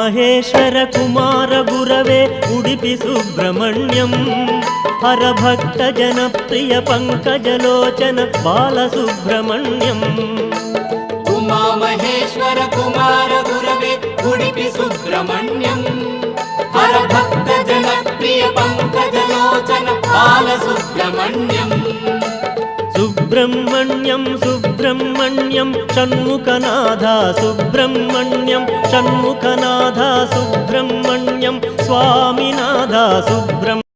ಮಹೇಶ್ವರ ಕುಮಾರ ಗುರವೇ ಉಡುಪಿ ಸುಬ್ರಹ್ಮಣ್ಯಂ ಹರಭಕ್ತ ಜನಪ್ರಿಯ ಪಂಕಜಲೋಚನ ಬಾಲಸುಬ್ರಹ್ಮಣ್ಯಂ ಉಮಾ ಮಹೇಶ್ವರ ಕುಮಾರ ಗುರವೇ ಉಡುಪಿ ಸುಬ್ರಹ್ಮಣ್ಯಂ ಹರಭಕ್ತ ಜನಪ್ರಿಯ ಪಂಕಜಲೋಚನ ಬಾಲಸುಬ್ರಹ್ಮಣ್ಯಂ ಸುಬ್ರಹ್ಮಣ್ಯಂ ಸುಬ್ರಹ್ಮಣ್ಯಂ ಷಣ್ಮುಖನಾಥ ಸುಬ್ರಹ್ಮಣ್ಯಂ ಷಣ್ಮುಖನಾಥ ಸುಬ್ರಹ್ಮಣ್ಯಂ ಸ್ವಾಮಿನಾಥ ಸುಬ್ರಹ್ಮಣ್ಯಂ